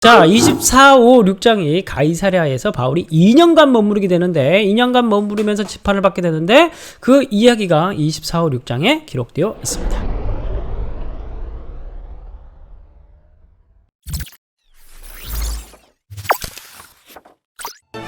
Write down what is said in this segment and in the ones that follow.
자, 24, 5, 6장이 가이사랴에서 바울이 2년간 머무르게 되는데 2년간 머무르면서 재판을 받게 되는데 그 이야기가 24, 5, 6장에 기록되어 있습니다.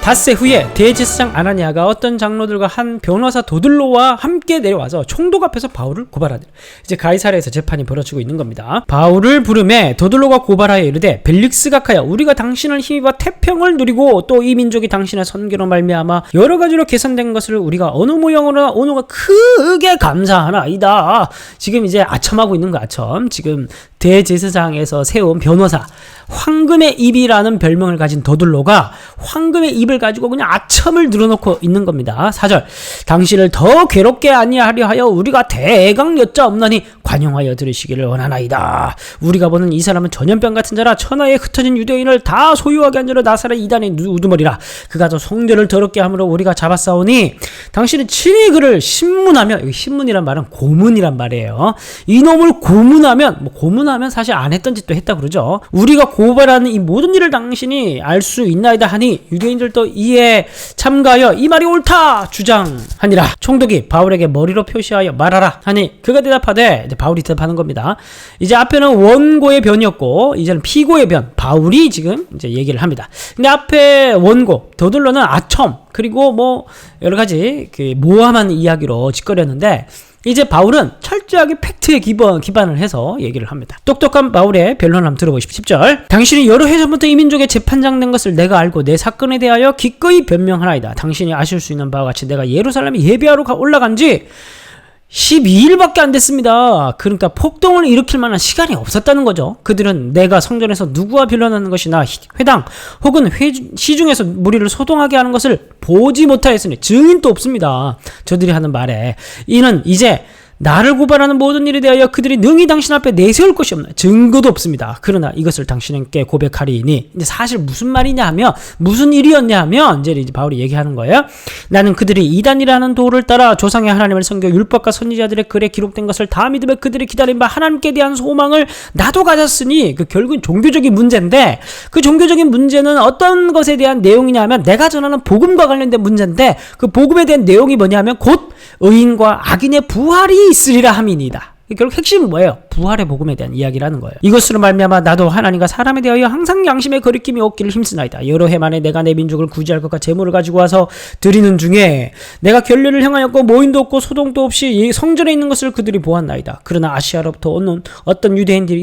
닷새 후에 대제사장 아나니아가 어떤 장로들과 한 변호사 도들로와 함께 내려와서 총독 앞에서 바울을 고발하더라. 이제 가이사랴에서 재판이 벌어지고 있는 겁니다. 바울을 부르매 도들로가 고발하여 이르되 벨릭스가 카여 우리가 당신을 힘입어 태평을 누리고 또 이 민족이 당신의 선교로 말미암아 여러 가지로 개선된 것을 우리가 어느 모양으로나 오너가 크게 감사하나이다. 지금 이제 아첨하고 있는 거 아첨. 지금 대제사장에서 세운 변호사 황금의 입이라는 별명을 가진 도들로가 황금의 입을 가지고 그냥 아첨을 늘어놓고 있는 겁니다. 4절 당신을 더 괴롭게 아니하려 하여 우리가 대강 여짜옵나니 관용하여 들으시기를 원하나이다. 우리가 보는 이 사람은 전염병 같은 자라 천하에 흩어진 유대인을 다 소유하게 한 자로 나사렛 이단의 우두머리라. 그가 저 성전을 더럽게 함으로 우리가 잡았사오니 당신은 친히 그를 신문하며, 여기 신문이란 말은 고문이란 말이에요. 이놈을 고문하면, 고문하면 사실 안 했던 짓도 했다 그러죠. 우리가 고발하는 이 모든 일을 당신이 알 수 있나이다 하니 유대인들도 이에 참가하여 이 말이 옳다 주장하니라. 총독이 바울에게 머리로 표시하여 말하라 하니 그가 대답하되, 이제 바울이 대답하는 겁니다. 이제 앞에는 원고의 변이었고 이제는 피고의 변, 바울이 지금 이제 얘기를 합니다. 근데 앞에 원고 더들로는 아첨 그리고 뭐 여러 가지 그 모함한 이야기로 짓거렸는데 이제 바울은 철저하게 팩트에 기반을 해서 얘기를 합니다. 똑똑한 바울의 변론을 한번 들어보십시오. 10절 당신이 여러 해 전부터 이 민족의 재판장 된 것을 내가 알고 내 사건에 대하여 기꺼이 변명하나이다. 당신이 아실 수 있는 바와 같이 내가 예루살렘에 예배하러 올라간 지 12일밖에 안 됐습니다. 그러니까 폭동을 일으킬 만한 시간이 없었다는 거죠. 그들은 내가 성전에서 누구와 변론하는 것이나 회당 혹은 시중에서 무리를 소동하게 하는 것을 보지 못하였으니 증인도 없습니다. 저들이 하는 말에 이는 이제 나를 고발하는 모든 일에 대하여 그들이 능히 당신 앞에 내세울 것이 없나 증거도 없습니다. 그러나 이것을 당신에게 고백하리니 이제 사실 무슨 말이냐 하면 무슨 일이었냐 하면 이제 바울이 얘기하는 거예요. 나는 그들이 이단이라는 도를 따라 조상의 하나님을 섬겨 율법과 선지자들의 글에 기록된 것을 다 믿으며 그들이 기다린 바 하나님께 대한 소망을 나도 가졌으니 그 결국은 종교적인 문제인데 그 종교적인 문제는 어떤 것에 대한 내용이냐 하면 내가 전하는 복음과 관련된 문제인데 그 복음에 대한 내용이 뭐냐 하면 곧 의인과 악인의 부활이 있으리라 함이니이다. 결국 핵심은 뭐예요? 부활의 복음에 대한 이야기라는 거예요. 이것으로 말미암아 나도 하나님과 사람에 대하여 항상 양심의 거리낌이 없기를 힘쓰나이다. 여러 해 만에 내가 내 민족을 구제할 것과 제물을 가지고 와서 드리는 중에 내가 결례를 행하였고 모인도 없고 소동도 없이 성전에 있는 것을 그들이 보았나이다. 그러나 아시아로부터 오는 어떤 유대인들이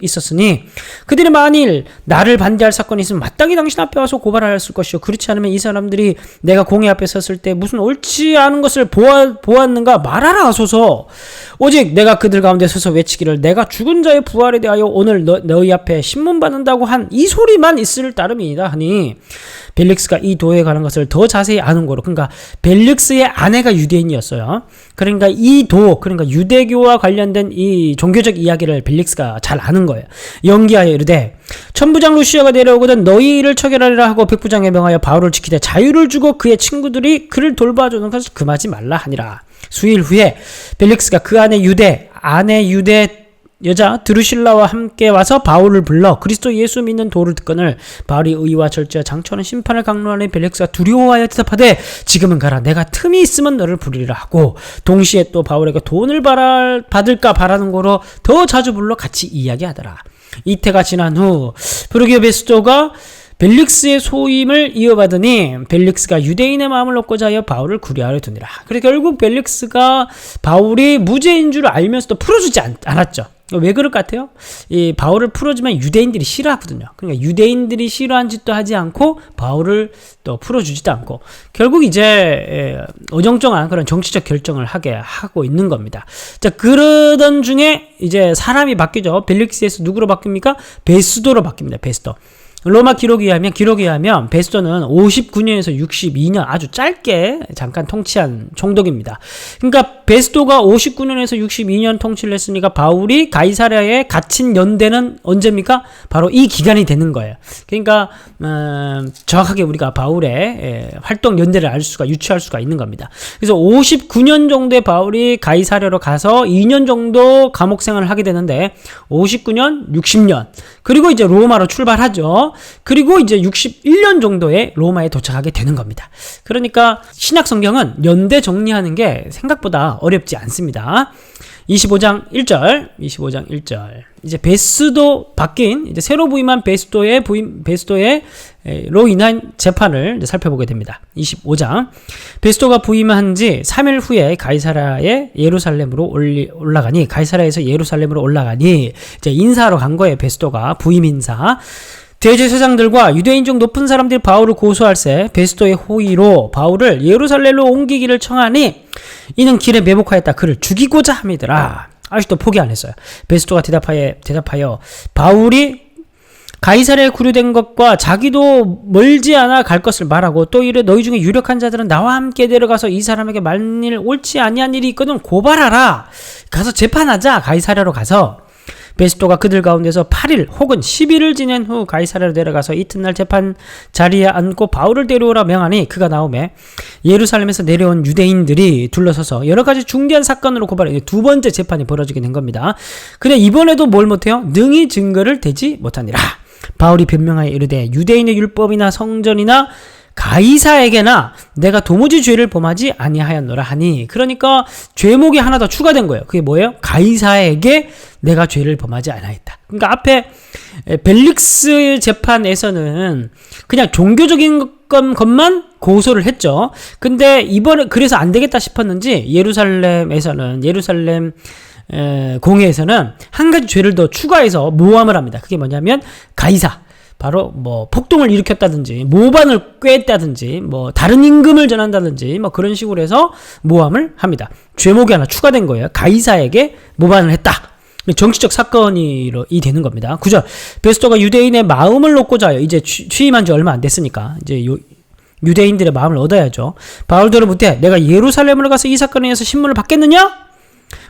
있었으니 그들이 만일 나를 반대할 사건이 있으면 마땅히 당신 앞에 와서 고발하였을 것이요 그렇지 않으면 이 사람들이 내가 공회 앞에 섰을 때 무슨 옳지 않은 것을 보았는가 말하라 하소서. 오직 내가 그들 가운데 서서 외치기를 내가 죽은 자의 부활에 대하여 오늘 너희 앞에 신문 받는다고 한 이 소리만 있을 따름이다 하니 벨릭스가 이 도에 관한 것을 더 자세히 아는 거로, 그러니까 벨릭스의 아내가 유대인이었어요. 그러니까 이 도, 그러니까 유대교와 관련된 이 종교적 이야기를 벨릭스가 잘 아는 거예요. 연기하여 이르되 천부장 루시아가 내려오거든 너희 일을 처결하리라 하고 백부장에 명하여 바울을 지키되 자유를 주고 그의 친구들이 그를 돌봐주는 것을 금하지 말라 하니라. 수일 후에 벨릭스가 그 아내 유대 여자 드루실라와 함께 와서 바울을 불러 그리스도 예수 믿는 도를 듣거늘 바울이 의와 절제와 장초하는 심판을 강론하니 벨릭스가 두려워하여 대답하되 지금은 가라. 내가 틈이 있으면 너를 부르리라 하고 동시에 또 바울에게 돈을 받을까 바라는 거로 더 자주 불러 같이 이야기하더라. 이태가 지난 후 프르기오 베스도가 벨릭스의 소임을 이어받으니 벨릭스가 유대인의 마음을 얻고자 하여 바울을 구리하려 두니라. 그래서 결국 벨릭스가 바울이 무죄인 줄 알면서도 풀어주지 않았죠. 왜 그럴 것 같아요? 이 바울을 풀어주면 유대인들이 싫어하거든요. 그러니까 유대인들이 싫어한 짓도 하지 않고 바울을 또 풀어주지도 않고 결국 이제 어정쩡한 그런 정치적 결정을 하게 하고 있는 겁니다. 자, 그러던 중에 이제 사람이 바뀌죠. 벨릭스에서 누구로 바뀝니까? 베스도로 바뀝니다. 베스도. 로마 기록에 의하면 베스토는 59년에서 62년 아주 짧게 잠깐 통치한 총독입니다. 그러니까 베스토가 59년에서 62년 통치를 했으니까 바울이 가이사랴에 갇힌 연대는 언제입니까? 바로 이 기간이 되는 거예요. 그러니까 정확하게 우리가 바울의 활동 연대를 유추할 수가 있는 겁니다. 그래서 59년 정도에 바울이 가이사랴로 가서 2년 정도 감옥 생활을 하게 되는데 59년, 60년 그리고 이제 로마로 출발하죠. 그리고 이제 61년 정도에 로마에 도착하게 되는 겁니다. 그러니까 신약 성경은 연대 정리하는 게 생각보다 어렵지 않습니다. 25장 1절. 이제 베스도 바뀐 이제 새로 부임한 베스도로 인한 재판을 이제 살펴보게 됩니다. 25장. 베스도가 부임한 지 3일 후에 가이사랴에 예루살렘으로 올라가니 가이사랴에서 예루살렘으로 올라가니 이제 인사하러 간 거예요. 베스도가 부임 인사. 대제사장들과 유대인 중 높은 사람들이 바울을 고소할세 베스도의 호의로 바울을 예루살렘으로 옮기기를 청하니 이는 길에 매복하였다. 그를 죽이고자 함이더라. 아직도 포기 안 했어요. 베스도가 대답하여 바울이 가이사랴에 구류된 것과 자기도 멀지 않아 갈 것을 말하고 또 이르 너희 중에 유력한 자들은 나와 함께 내려가서 이 사람에게 만일 옳지 아니한 일이 있거든 고발하라. 가서 재판하자. 가이사랴로 가서. 베스도가 그들 가운데서 8일 혹은 10일을 지낸 후 가이사랴로 내려가서 이튿날 재판 자리에 앉고 바울을 데려오라 명하니 그가 나오매 예루살렘에서 내려온 유대인들이 둘러서서 여러 가지 중대한 사건으로 고발해 두 번째 재판이 벌어지게 된 겁니다. 그래 이번에도 뭘 못해요? 능히 증거를 대지 못하니라. 바울이 변명하여 이르되 유대인의 율법이나 성전이나 가이사에게나 내가 도무지 죄를 범하지 아니하였노라 하니 그러니까 죄목이 하나 더 추가된 거예요. 그게 뭐예요? 가이사에게 내가 죄를 범하지 않았다. 그러니까 앞에 벨릭스 재판에서는 그냥 종교적인 것만 고소를 했죠. 근데 이번에 그래서 안 되겠다 싶었는지 예루살렘 공회에서는 한 가지 죄를 더 추가해서 모함을 합니다. 그게 뭐냐면 가이사. 바로 뭐 폭동을 일으켰다든지 모반을 꿰었다든지 뭐 다른 임금을 전한다든지 뭐 그런 식으로 해서 모함을 합니다. 죄목이 하나 추가된 거예요. 가이사에게 모반을 했다. 정치적 사건이 되는 겁니다. 9절. 베스도가 유대인의 마음을 얻고자 하여 이제 취임한 지 얼마 안 됐으니까 이제 유대인들의 마음을 얻어야죠. 바울들을 묻되 내가 예루살렘으로 가서 이 사건에 의해서 신문을 받겠느냐?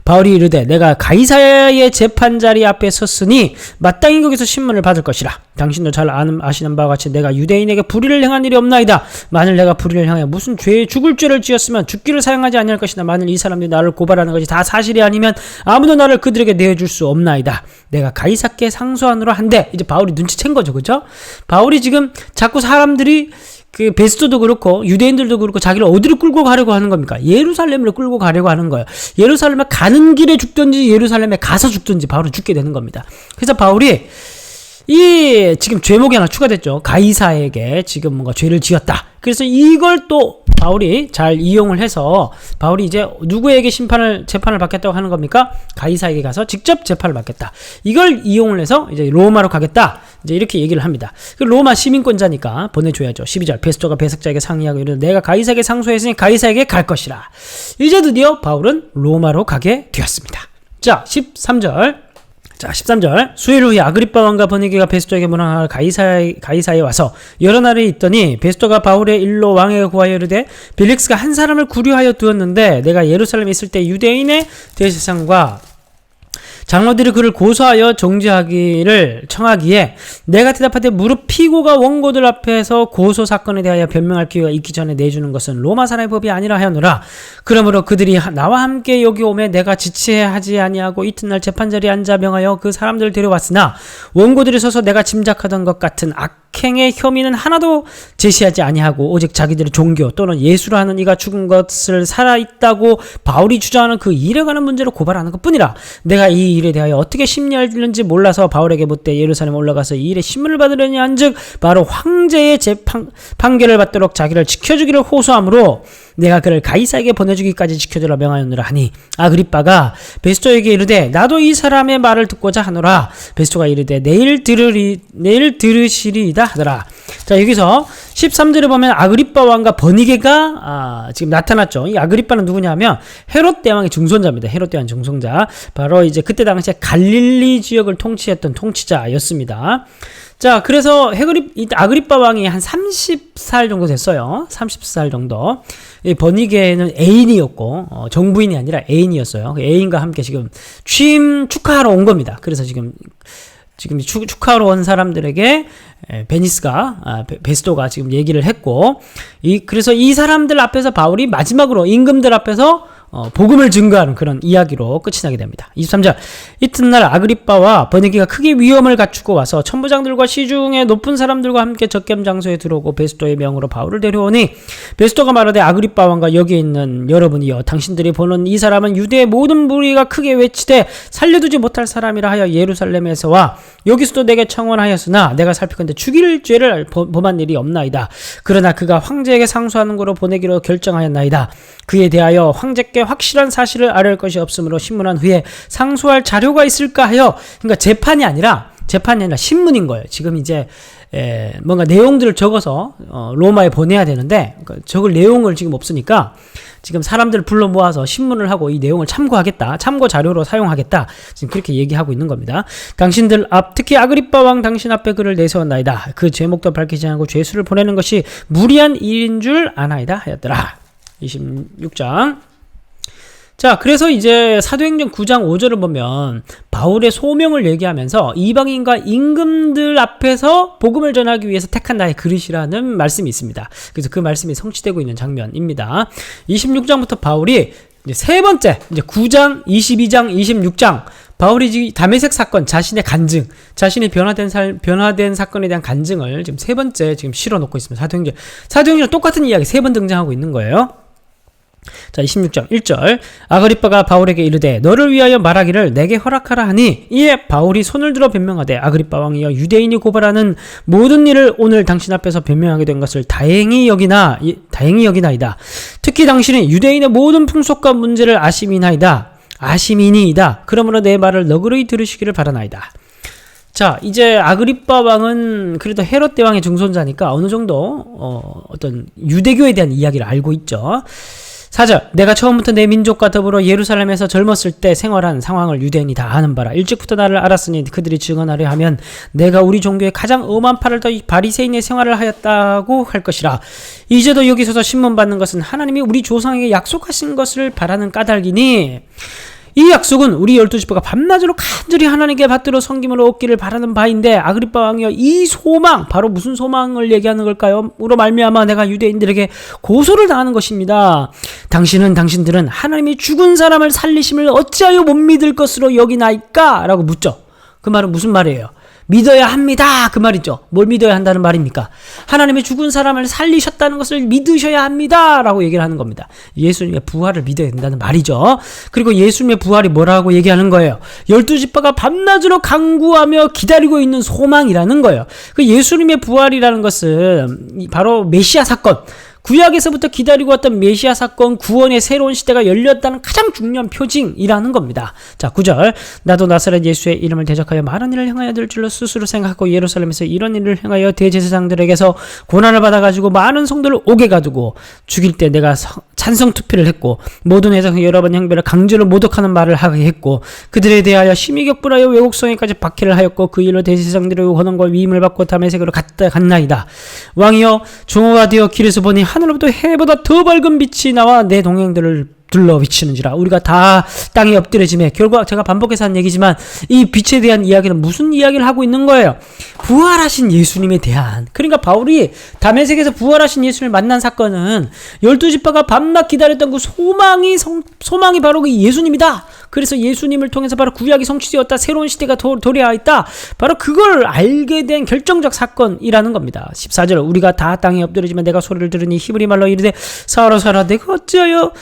바울이 이르되 내가 가이사야의 재판 자리 앞에 섰으니 마땅히 거기서 신문을 받을 것이라. 당신도 잘 아시는 바와 같이 내가 유대인에게 불의를 행한 일이 없나이다. 만일 내가 불의를 행하여 무슨 죽을 죄를 지었으면 죽기를 사용하지 아니할 것이나 만일 이 사람들이 나를 고발하는 것이 다 사실이 아니면 아무도 나를 그들에게 내어줄 수 없나이다. 내가 가이사께 상소하노라 한데 이제 바울이 눈치챈 거죠. 그죠? 바울이 지금 자꾸 사람들이 그 베스도도 그렇고 유대인들도 그렇고 자기를 어디로 끌고 가려고 하는 겁니까? 예루살렘으로 끌고 가려고 하는 거예요. 예루살렘에 가는 길에 죽든지 예루살렘에 가서 죽든지 바울은 죽게 되는 겁니다. 그래서 바울이 지금 죄목이 하나 추가됐죠. 가이사에게 지금 뭔가 죄를 지었다. 그래서 이걸 또 바울이 잘 이용을 해서 바울이 이제 누구에게 재판을 받겠다고 하는 겁니까? 가이사에게 가서 직접 재판을 받겠다. 이걸 이용을 해서 이제 로마로 가겠다. 이제 이렇게 얘기를 합니다. 로마 시민권자니까 보내줘야죠. 12절. 베스도가 배석자에게 상의하고 이르되 내가 가이사에게 상소했으니 가이사에게 갈 것이라. 이제 드디어 바울은 로마로 가게 되었습니다. 자, 13절. 자, 13절. 수일 후에 아그리빠 왕과 버니게가 베스도에게 문항하러 가이사에 와서 여러 날이 있더니 베스도가 바울의 일로 왕에게 구하여 이르되 벨릭스가 한 사람을 구류하여 두었는데 내가 예루살렘에 있을 때 유대인의 대제사장과 장로들이 그를 고소하여 정죄하기를 청하기에 내가 대답하되 무릎 피고가 원고들 앞에서 고소 사건에 대하여 변명할 기회가 있기 전에 내주는 것은 로마 사람의 법이 아니라 하였노라. 그러므로 그들이 나와 함께 여기 오매 내가 지체하지 아니하고 이튿날 재판자리에 앉아 명하여 그 사람들을 데려왔으나 원고들이 서서 내가 짐작하던 것 같은 악행의 혐의는 하나도 제시하지 아니하고 오직 자기들의 종교 또는 예수로 하는 이가 죽은 것을 살아있다고 바울이 주장하는 그 일에 관한 문제로 고발하는 것뿐이라. 내가 이 일에 대하여 어떻게 심리하는지 몰라서 바울에게 묻되 예루살렘에 올라가서 이 일에 신문을 받으려니 한즉 바로 황제의 판결을 받도록 자기를 지켜주기를 호소하므로 내가 그를 가이사에게 보내주기까지 지켜주라 명하였노라 하니 아그리빠가 베스도에게 이르되 나도 이 사람의 말을 듣고자 하노라. 베스도가 이르되 내일 들으시리이다 하더라. 자, 여기서 13절에 보면 아그리빠 왕과 버니게가 지금 나타났죠. 이 아그리빠는 누구냐면 헤롯 대왕의 증손자입니다. 헤롯 대왕 증손자. 바로 이제 그때 당시에 갈릴리 지역을 통치했던 통치자였습니다. 자, 그래서 아그리빠 왕이 한 30살 정도 됐어요. 30살 정도. 이 버니게는 애인이었고, 정부인이 아니라 애인이었어요. 그 애인과 함께 지금 취임 축하하러 온 겁니다. 그래서 지금 축하하러 온 사람들에게 베스도가 지금 얘기를 했고, 그래서 이 사람들 앞에서 바울이 마지막으로 임금들 앞에서 복음을 증거하는 그런 이야기로 끝이 나게 됩니다. 23절. 이튿날 아그리빠와 버니게가 크게 위험을 갖추고 와서 천부장들과 시중의 높은 사람들과 함께 적겜 장소에 들어오고 베스도의 명으로 바울을 데려오니 베스도가 말하되 아그리빠 왕과 여기 있는 여러분이여 당신들이 보는 이 사람은 유대의 모든 무리가 크게 외치되 살려두지 못할 사람이라 하여 예루살렘에서와 여기서도 내게 청원하였으나 내가 살피건대 죽일 죄를 범한 일이 없나이다. 그러나 그가 황제에게 상소하는 거로 보내기로 결정하였나이다. 그에 대하여 황제께 확실한 사실을 알릴 것이 없으므로 신문한 후에 상소할 자료가 있을까 하여, 그러니까 재판이 아니라 신문인 거예요. 지금 이제 뭔가 내용들을 적어서 로마에 보내야 되는데 적을 내용을 지금 없으니까 지금 사람들을 불러 모아서 신문을 하고 이 내용을 참고하겠다, 참고 자료로 사용하겠다, 지금 그렇게 얘기하고 있는 겁니다. 당신들 앞, 특히 아그리빠 왕 당신 앞에 그를 내세웠나이다. 그 제목도 밝히지 않고 죄수를 보내는 것이 무리한 일인 줄 아나이다 하였더라. 26장. 자, 그래서 이제 사도행전 9장 5절을 보면 바울의 소명을 얘기하면서 이방인과 임금들 앞에서 복음을 전하기 위해서 택한 나의 그릇이라는 말씀이 있습니다. 그래서 그 말씀이 성취되고 있는 장면입니다. 26장부터 바울이 이제 세 번째, 이제 9장, 22장, 26장, 바울이 다메섹 사건, 자신의 간증, 자신이 변화된 사건에 대한 간증을 지금 세 번째 지금 실어놓고 있습니다. 사도행전 똑같은 이야기 세 번 등장하고 있는 거예요. 자, 26장 1절. 아그리빠가 바울에게 이르되 너를 위하여 말하기를 내게 허락하라 하니 이에 바울이 손을 들어 변명하되 아그리빠 왕이여 유대인이 고발하는 모든 일을 오늘 당신 앞에서 변명하게 된 것을 다행히 여기나이다. 특히 당신이 유대인의 모든 풍속과 문제를 아심이니이다. 그러므로 내 말을 너그러이 들으시기를 바라나이다. 자, 이제 아그리빠 왕은 그래도 헤롯 대왕의 증손자니까 어느 정도 어떤 유대교에 대한 이야기를 알고 있죠. 4절. 내가 처음부터 내 민족과 더불어 예루살렘에서 젊었을 때 생활한 상황을 유대인이 다 아는 바라. 일찍부터 나를 알았으니 그들이 증언하려 하면 내가 우리 종교의 가장 엄한 팔을 더 바리새인의 생활을 하였다고 할 것이라. 이제도 여기 서서 신문받는 것은 하나님이 우리 조상에게 약속하신 것을 바라는 까닭이니 이 약속은 우리 12지파가 밤낮으로 간절히 하나님께 받들어 섬김으로 얻기를 바라는 바인데 아그리빠 왕이여 이 소망, 바로 무슨 소망을 얘기하는 걸까요? 으로 말미암아 내가 유대인들에게 고소를 당하는 것입니다. 당신들은 하나님이 죽은 사람을 살리심을 어찌하여 못 믿을 것으로 여기나이까? 라고 묻죠. 그 말은 무슨 말이에요? 믿어야 합니다. 그 말이죠. 뭘 믿어야 한다는 말입니까? 하나님이 죽은 사람을 살리셨다는 것을 믿으셔야 합니다. 라고 얘기를 하는 겁니다. 예수님의 부활을 믿어야 된다는 말이죠. 그리고 예수님의 부활이 뭐라고 얘기하는 거예요? 12지파가 밤낮으로 간구하며 기다리고 있는 소망이라는 거예요. 그 예수님의 부활이라는 것은 바로 메시아 사건, 구약에서부터 기다리고 왔던 메시아 사건, 구원의 새로운 시대가 열렸다는 가장 중요한 표징이라는 겁니다. 자, 9절. 나도 나사렛 예수의 이름을 대적하여 많은 일을 행하여 될 줄로 스스로 생각하고 예루살렘에서 이런 일을 행하여 대제사장들에게서 고난을 받아가지고 많은 성도를 옥에 가두고 죽일 때 내가 찬성 투표를 했고 모든 회장의 여러 번 형벌을 강제로 모독하는 말을 하게 했고 그들에 대하여 심히 격분하여 외국성에까지 박해를 하였고 그 일로 대제사장들의 권한과 위임을 받고 다메섹으로 갔나이다. 왕이여 종호가 되어 길에서 보니 하늘로부터 해보다 더 밝은 빛이 나와 내 동행들을 둘러 비치는지라. 우리가 다 땅에 엎드려짐에 결국 제가 반복해서 한 얘기지만 이 빛에 대한 이야기는 무슨 이야기를 하고 있는 거예요? 부활하신 예수님에 대한. 그러니까 바울이 다메섹에서 부활하신 예수님을 만난 사건은 12지파가 밤낮 기다렸던 그 소망이 바로 그 예수님이다. 그래서 예수님을 통해서 바로 구약이 성취되었다. 새로운 시대가 도래하여 있다. 바로 그걸 알게 된 결정적 사건이라는 겁니다. 14절. 우리가 다 땅에 엎드려지면 내가 소리를 들으니 히브리 말로 이르되 사라 내가 어찌하여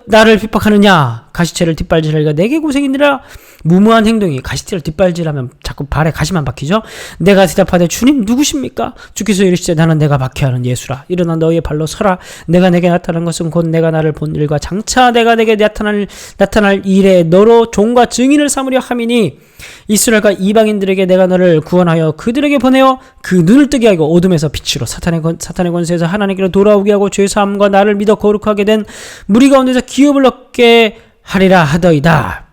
나를 핍박하느냐. 가시채를 뒷발질하리가 내게 고생이니라. 무모한 행동이 가시채를 뒷발질하면 자꾸 발에 가시만 박히죠. 내가 대답하되 주님 누구십니까? 주께서 이르시되 나는 내가 박해하는 예수라. 일어나 너의 발로 서라. 내가 내게 나타난 것은 곧 내가 나를 본 일과 장차 내가 내게 나타날 일에 너로 종과 증인을 삼으려 함이니 이스라엘과 이방인들에게 내가 너를 구원하여 그들에게 보내어 그 눈을 뜨게 하고 어둠에서 빛으로 사탄의 권세에서 하나님께로 돌아오게 하고 죄사함과 나를 믿어 거룩하게 된 무리 가운데서 기업을 얻게 하리라 하더이다.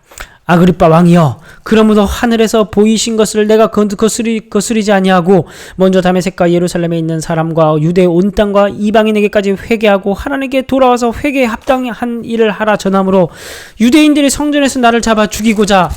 아그리빠 왕이여, 그러므로 하늘에서 보이신 것을 내가 거스리지 아니하고 먼저 다메섹과 예루살렘에 있는 사람과 유대 온 땅과 이방인에게까지 회개하고 하나님께 돌아와서 회개에 합당한 일을 하라 전함으로 유대인들이 성전에서 나를 잡아 죽이고자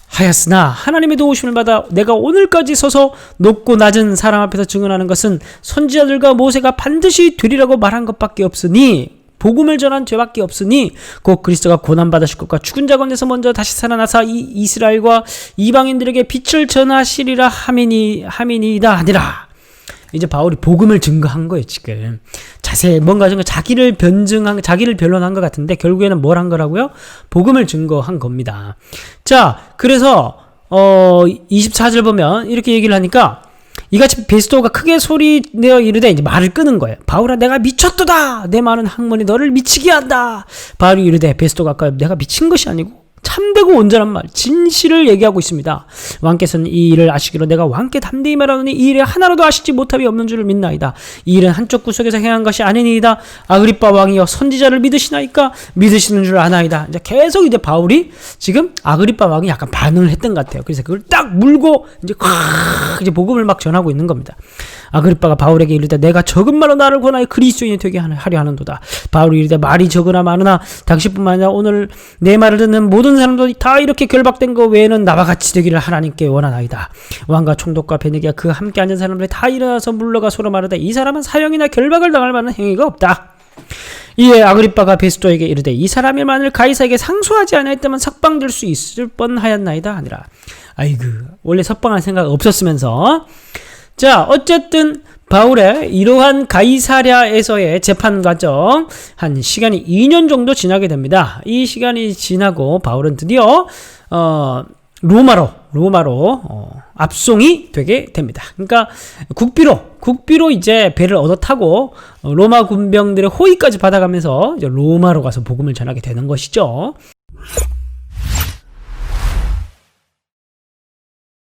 하였으나 하나님의 도우심을 받아 내가 오늘까지 서서 높고 낮은 사람 앞에서 증언하는 것은 선지자들과 모세가 반드시 되리라고 말한 것밖에 없으니, 복음을 전한 죄밖에 없으니 곧 그리스도가 고난받으실 것과 죽은 자 가운데서 먼저 다시 살아나사 이스라엘과 이방인들에게 빛을 전하시리라 함이니이다 하니라. 이제 바울이 복음을 증거한 거예요. 지금 자세히 뭔가 자기를 변론한 것 같은데 결국에는 뭘 한 거라고요? 복음을 증거한 겁니다. 자, 그래서 24절 보면 이렇게 얘기를 하니까 이같이 베스도가 크게 소리내어 이르되, 이제 말을 끄는 거예요. 바울아, 내가 미쳤도다. 내 많은 학문이 너를 미치게 한다. 바울이 이르되, 베스도가 아까 내가 미친 것이 아니고 참되고 온전한 말, 진실을 얘기하고 있습니다. 왕께서는 이 일을 아시기로 내가 왕께 담대히 말하노니 이 일에 하나라도 아시지 못함이 없는 줄을 믿나이다. 이 일은 한쪽 구석에서 행한 것이 아니니이다. 아그리빠 왕이여, 선지자를 믿으시나이까? 믿으시는 줄 아나이다. 이제 계속 이제 바울이 지금 아그리빠 왕이 약간 반응을 했던 것 같아요. 그래서 그걸 딱 물고 이제 복음을 막 전하고 있는 겁니다. 아그리빠가 바울에게 이르되, 내가 적은 말로 나를 권하여 그리스도인이 되게 하려 하는도다. 바울이 이르되, 말이 적으나 많으나 당신뿐만 아니라 오늘 내 말을 듣는 모든 사람들이 다 이렇게 결박된 것 외에는 나와 같이 되기를 하나님께 원하나이다. 왕과 총독과 베네기와 그 함께 앉은 사람들이 다 일어나서 물러가 서로 말하되, 이 사람은 사형이나 결박을 당할 만한 행위가 없다. 이에 아그리빠가 베스도에게 이르되, 이 사람이 만일 가이사에게 상소하지 아니하였다면 석방될 수 있을 뻔하였나이다 하니라. 아이고, 원래 석방할 생각 없었으면서. 자, 어쨌든 바울의 이러한 가이사랴에서의 재판 과정 한 시간이 2년 정도 지나게 됩니다. 이 시간이 지나고 바울은 드디어 로마로 압송이 되게 됩니다. 그러니까 국비로 이제 배를 얻어 타고 로마 군병들의 호의까지 받아가면서 이제 로마로 가서 복음을 전하게 되는 것이죠.